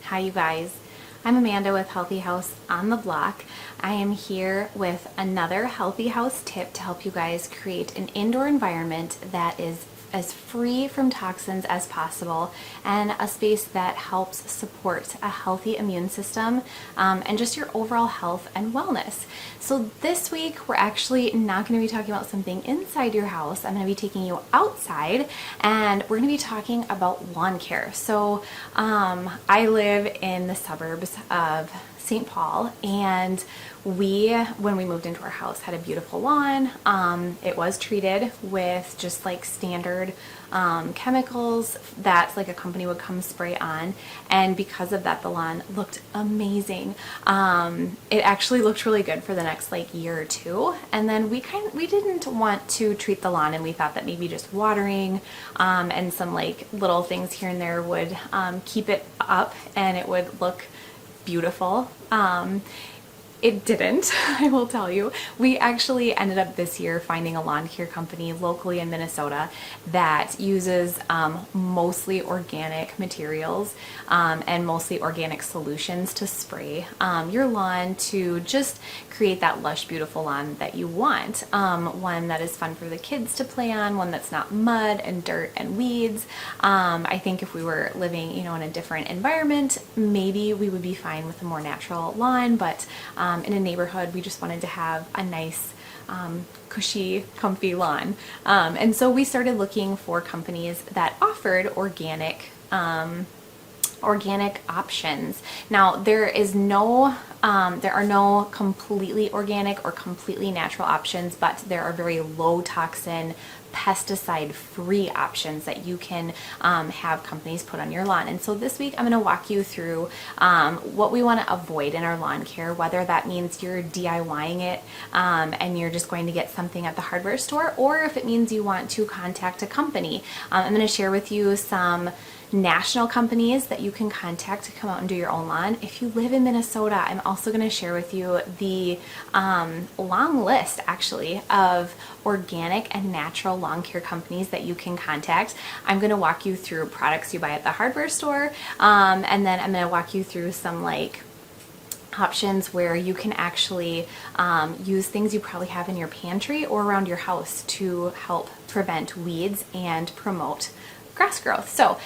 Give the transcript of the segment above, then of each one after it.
Hi you guys, I'm Amanda with Healthy House on the Block. I am here with another Healthy House tip to help you guys create an indoor environment that is as free from toxins as possible and a space that helps support a healthy immune system and just your overall health and wellness. So this week we're actually not going to be talking about something inside your house. I'm going to be taking you outside and we're going to be talking about lawn care. So I live in the suburbs of St. Paul, and when we moved into our house, had a beautiful lawn. It was treated with just like standard chemicals that like a company would come spray on, and because of that the lawn looked amazing. It actually looked really good for the next like year or two, and then we didn't want to treat the lawn, and we thought that maybe just watering and some like little things here and there would keep it up and it would look beautiful. It didn't, I will tell you. We actually ended up this year finding a lawn care company locally in Minnesota that uses mostly organic materials and mostly organic solutions to spray your lawn to just create that lush, beautiful lawn that you want. One that is fun for the kids to play on, one that's not mud and dirt and weeds. I think if we were living, in a different environment, maybe we would be fine with a more natural lawn, but in a neighborhood, we just wanted to have a nice, cushy, comfy lawn. And so we started looking for companies that offered organic options. Now, there are no completely organic or completely natural options, but there are very low toxin, pesticide-free options that you can have companies put on your lawn. And so this week I'm going to walk you through what we want to avoid in our lawn care, whether that means you're DIYing it and you're just going to get something at the hardware store, or if it means you want to contact a company. I'm going to share with you some national companies that you can contact to come out and do your own lawn. If you live in Minnesota, I'm also going to share with you the long list actually of organic and natural lawn care companies that you can contact. I'm going to walk you through products you buy at the hardware store, and then I'm going to walk you through some like options where you can actually use things you probably have in your pantry or around your house to help prevent weeds and promote grass growth. So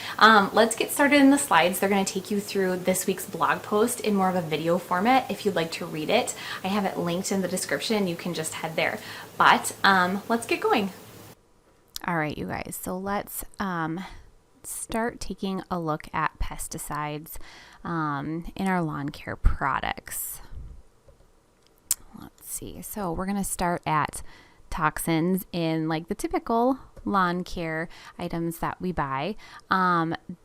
let's get started in the slides. They're going to take you through this week's blog post in more of a video format. If you'd like to read it, I have it linked in the description. You can just head there. But let's get going. All right, you guys. So let's start taking a look at pesticides in our lawn care products. Let's see. So we're going to start at toxins in like the typical lawn care items that we buy.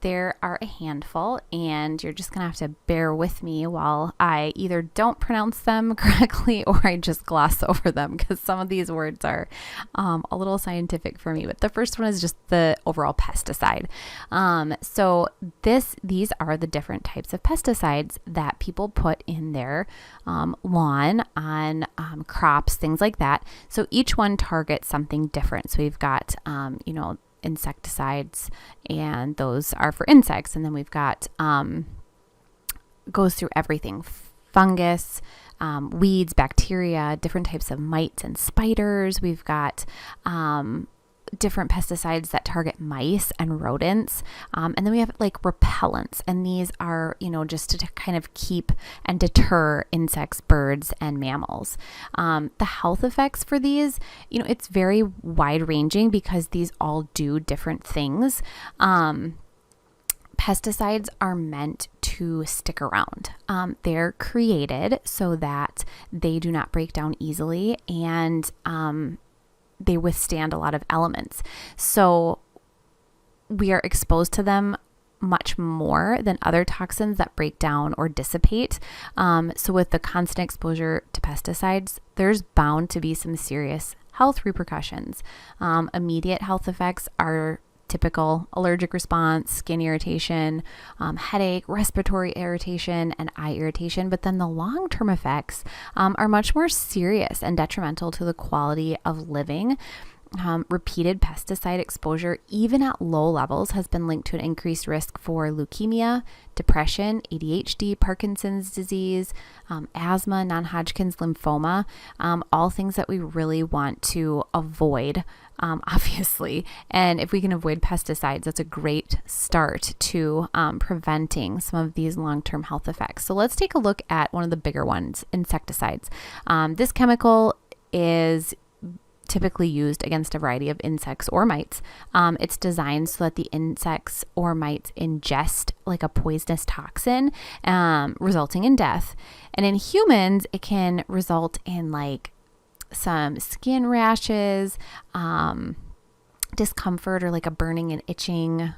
There are a handful, and you're just gonna have to bear with me while I either don't pronounce them correctly or I just gloss over them, because some of these words are a little scientific for me. But the first one is just the overall pesticide. So these are the different types of pesticides that people put in their lawn, on crops, things like that. So each one targets something different. So we've got insecticides, and those are for insects. And then we've got, goes through everything, fungus, weeds, bacteria, different types of mites and spiders. We've got, different pesticides that target mice and rodents. And then we have like repellents, and these are, just to kind of keep and deter insects, birds, and mammals. The health effects for these, it's very wide ranging because these all do different things. Pesticides are meant to stick around. They're created so that they do not break down easily, and they withstand a lot of elements. So we are exposed to them much more than other toxins that break down or dissipate. So with the constant exposure to pesticides, there's bound to be some serious health repercussions. Immediate health effects are typical allergic response, skin irritation, headache, respiratory irritation, and eye irritation. But then the long-term effects are much more serious and detrimental to the quality of living. Repeated pesticide exposure, even at low levels, has been linked to an increased risk for leukemia, depression, ADHD, Parkinson's disease, asthma, non-Hodgkin's lymphoma, all things that we really want to avoid, obviously. And if we can avoid pesticides, that's a great start to preventing some of these long-term health effects. So let's take a look at one of the bigger ones, insecticides. This chemical is typically used against a variety of insects or mites. It's designed so that the insects or mites ingest like a poisonous toxin, resulting in death. And in humans, it can result in like some skin rashes, discomfort, or like a burning and itching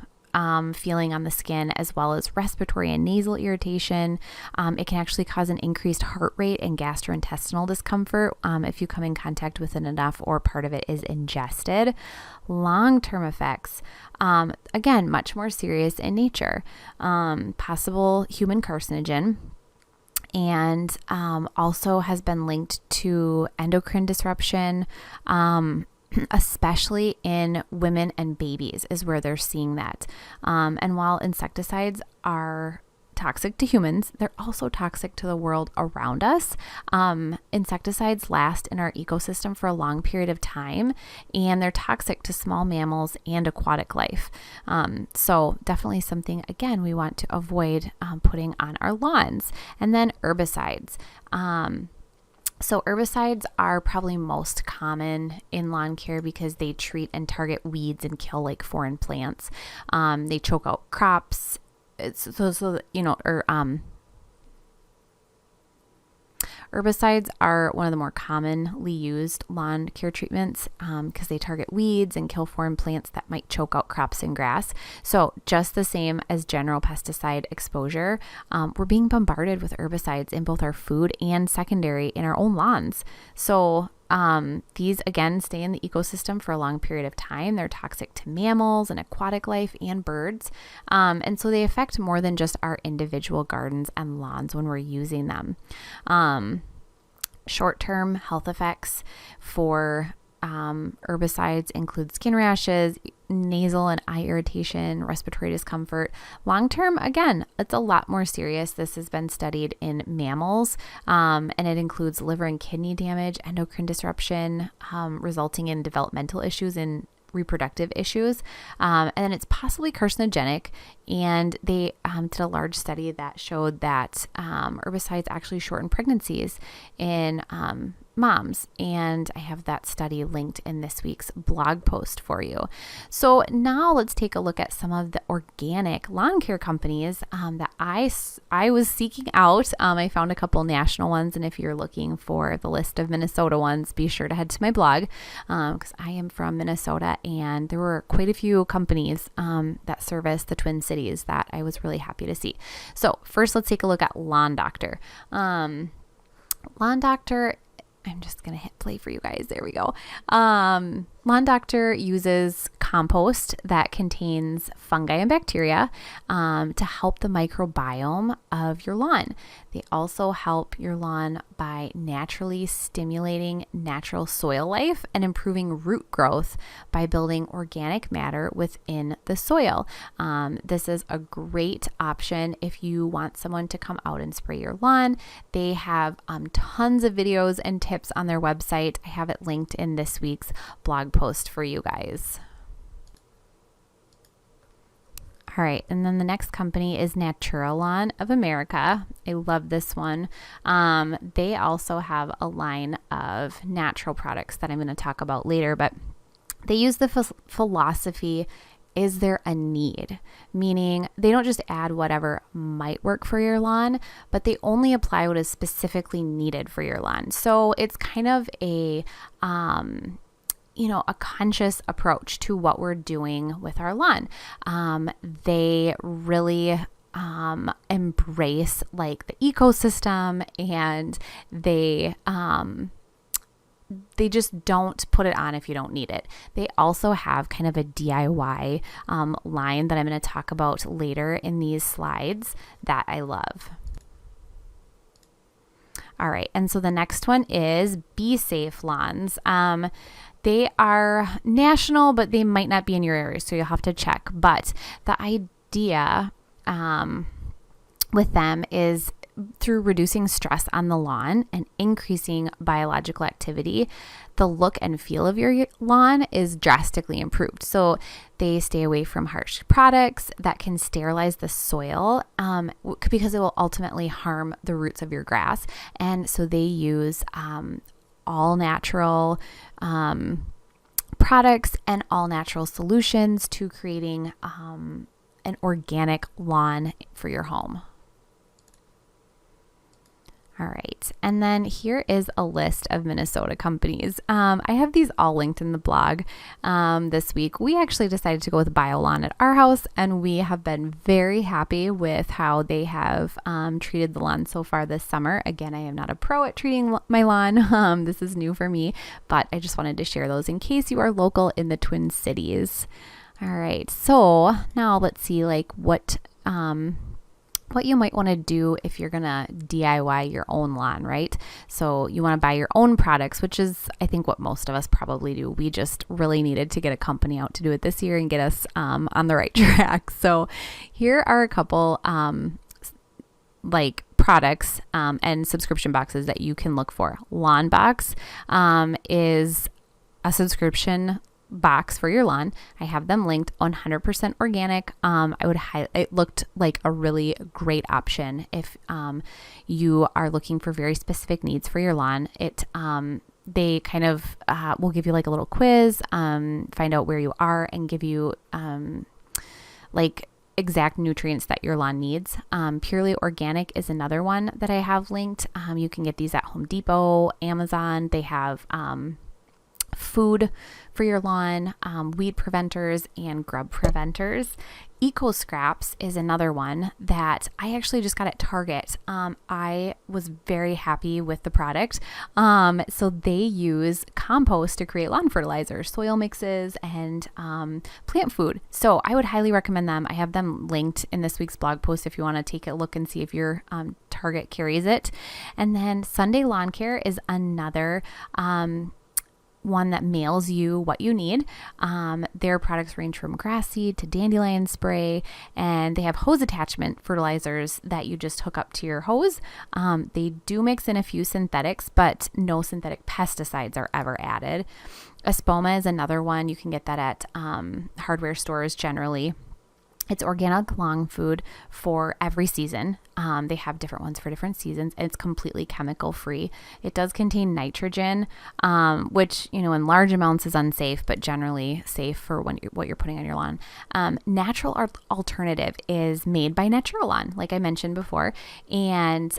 feeling on the skin, as well as respiratory and nasal irritation. It can actually cause an increased heart rate and gastrointestinal discomfort if you come in contact with it enough or part of it is ingested. Long-term effects, again, much more serious in nature. Possible human carcinogen, and also has been linked to endocrine disruption, especially in women and babies is where they're seeing that. And while insecticides are toxic to humans, they're also toxic to the world around us. Insecticides last in our ecosystem for a long period of time, and they're toxic to small mammals and aquatic life. So definitely something, again, we want to avoid putting on our lawns. And then herbicides. So herbicides are probably most common in lawn care because they treat and target weeds and kill like foreign plants. They choke out crops. Herbicides are one of the more commonly used lawn care treatments because they target weeds and kill foreign plants that might choke out crops and grass. So just the same as general pesticide exposure, we're being bombarded with herbicides in both our food and secondary in our own lawns. So these, again, stay in the ecosystem for a long period of time. They're toxic to mammals and aquatic life and birds. And so they affect more than just our individual gardens and lawns when we're using them. Short-term health effects for herbicides include skin rashes, nasal and eye irritation, respiratory discomfort. Long-term, again, it's a lot more serious. This has been studied in mammals, and it includes liver and kidney damage, endocrine disruption, resulting in developmental issues and reproductive issues. And then it's possibly carcinogenic. And they did a large study that showed that herbicides actually shorten pregnancies in moms. And I have that study linked in this week's blog post for you. So now let's take a look at some of the organic lawn care companies that I was seeking out. I found a couple national ones. And if you're looking for the list of Minnesota ones, be sure to head to my blog because I am from Minnesota, and there were quite a few companies that service the Twin Cities that I was really happy to see. So first, let's take a look at Lawn Doctor. Lawn Doctor, I'm just going to hit play for you guys. There we go. Lawn Doctor uses compost that contains fungi and bacteria to help the microbiome of your lawn. They also help your lawn by naturally stimulating natural soil life and improving root growth by building organic matter within the soil. This is a great option if you want someone to come out and spray your lawn. They have tons of videos and tips on their website. I have it linked in this week's blog post for you guys. All right, and then the next company is Natura Lawn of America. I love this one. They also have a line of natural products that I'm going to talk about later, but they use the philosophy, is there a need? Meaning they don't just add whatever might work for your lawn, but they only apply what is specifically needed for your lawn. So it's kind of a conscious approach to what we're doing with our lawn. They really embrace like the ecosystem, and they just don't put it on if you don't need it. They also have kind of a DIY line that I'm going to talk about later in these slides that I love. All right, and so the next one is Be Safe Lawns. They are national, but they might not be in your area, so you'll have to check. But the idea with them is through reducing stress on the lawn and increasing biological activity, the look and feel of your lawn is drastically improved. So they stay away from harsh products that can sterilize the soil because it will ultimately harm the roots of your grass. And so they use all natural products and all natural solutions to creating an organic lawn for your home. All right. And then here is a list of Minnesota companies. I have these all linked in the blog this week. We actually decided to go with BioLawn at our house, and we have been very happy with how they have treated the lawn so far this summer. Again, I am not a pro at treating my lawn. This is new for me, but I just wanted to share those in case you are local in the Twin Cities. All right. So now let's see what you might want to do if you're going to DIY your own lawn, right? So you want to buy your own products, which is, I think, what most of us probably do. We just really needed to get a company out to do it this year and get us on the right track. So here are a couple products and subscription boxes that you can look for. Lawn Box is a subscription box for your lawn. I have them linked, 100% organic. It looked like a really great option if you are looking for very specific needs for your lawn. They kind of will give you like a little quiz, find out where you are, and give you exact nutrients that your lawn needs. Purely Organic is another one that I have linked. You can get these at Home Depot, Amazon. They have food for your lawn, weed preventers, and grub preventers. Eco Scraps is another one that I actually just got at Target. I was very happy with the product. So they use compost to create lawn fertilizer, soil mixes, and plant food. So I would highly recommend them. I have them linked in this week's blog post if you want to take a look and see if your Target carries it. And then Sunday Lawn Care is another one that mails you what you need. Their products range from grass seed to dandelion spray, and they have hose attachment fertilizers that you just hook up to your hose. They do mix in a few synthetics, but no synthetic pesticides are ever added. Espoma is another one. You can get that at hardware stores generally. It's organic lawn food for every season. They have different ones for different seasons, and it's completely chemical free. It does contain nitrogen, which, in large amounts is unsafe, but generally safe for what you're putting on your lawn. Natural Alternative is made by Naturalawn, like I mentioned before, and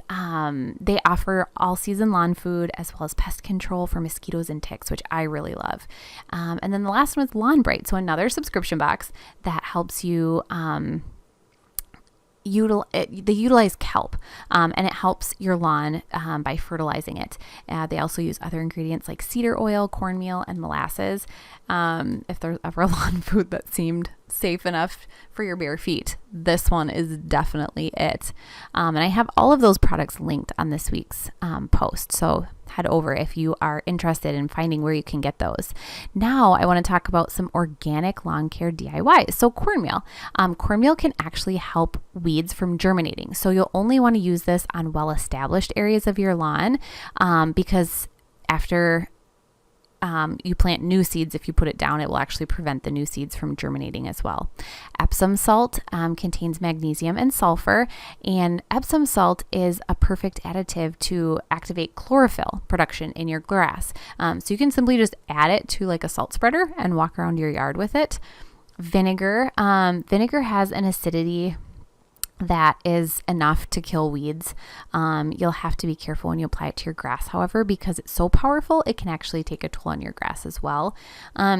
they offer all season lawn food as well as pest control for mosquitoes and ticks, which I really love. And then the last one is Lawn Bright, so another subscription box that helps you they utilize kelp, and it helps your lawn by fertilizing it. They also use other ingredients like cedar oil, cornmeal, and molasses. If there's ever a lawn food that seemed safe enough for your bare feet, this one is definitely it. And I have all of those products linked on this week's post, so head over if you are interested in finding where you can get those. Now I want to talk about some organic lawn care DIY. So cornmeal. Cornmeal can actually help weeds from germinating. So you'll only want to use this on well-established areas of your lawn because after you plant new seeds, if you put it down, it will actually prevent the new seeds from germinating as well. Epsom salt contains magnesium and sulfur, and Epsom salt is a perfect additive to activate chlorophyll production in your grass. So you can simply just add it to like a salt spreader and walk around your yard with it. Vinegar. Vinegar has an acidity that is enough to kill weeds. You'll have to be careful when you apply it to your grass, however, because it's so powerful, it can actually take a toll on your grass as well.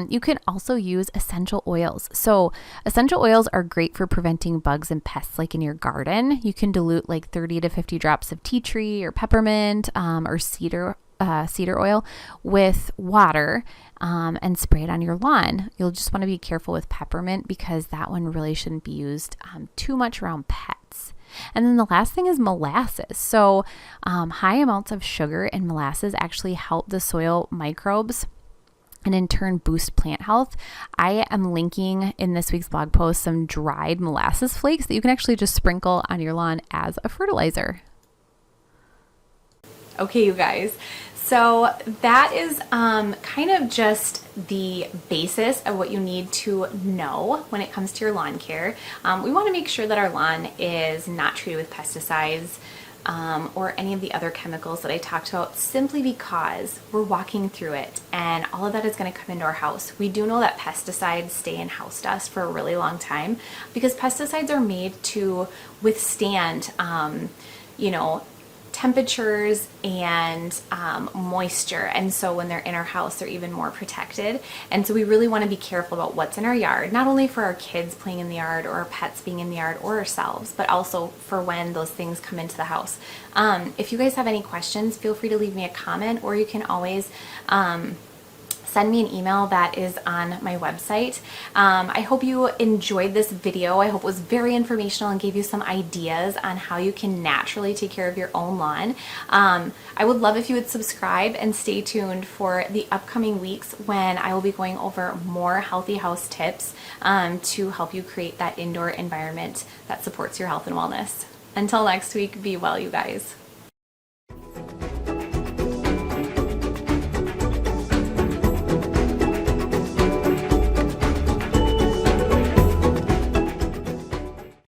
You can also use essential oils. So essential oils are great for preventing bugs and pests like in your garden. You can dilute like 30 to 50 drops of tea tree or peppermint or cedar oil with water and spray it on your lawn. You'll just want to be careful with peppermint because that one really shouldn't be used too much around pets. And then the last thing is molasses. So high amounts of sugar in molasses actually help the soil microbes and in turn boost plant health. I am linking in this week's blog post some dried molasses flakes that you can actually just sprinkle on your lawn as a fertilizer. Okay, you guys. So that is kind of just the basis of what you need to know when it comes to your lawn care. We want to make sure that our lawn is not treated with pesticides or any of the other chemicals that I talked about, simply because we're walking through it and all of that is going to come into our house. We do know that pesticides stay in house dust for a really long time because pesticides are made to withstand, temperatures and moisture, and so when they're in our house they're even more protected. And so we really want to be careful about what's in our yard, not only for our kids playing in the yard or our pets being in the yard or ourselves, but also for when those things come into the house. If you guys have any questions, feel free to leave me a comment, or you can always send me an email that is on my website. I hope you enjoyed this video. I hope it was very informational and gave you some ideas on how you can naturally take care of your own lawn. I would love if you would subscribe and stay tuned for the upcoming weeks when I will be going over more healthy house tips to help you create that indoor environment that supports your health and wellness. Until next week, be well, you guys.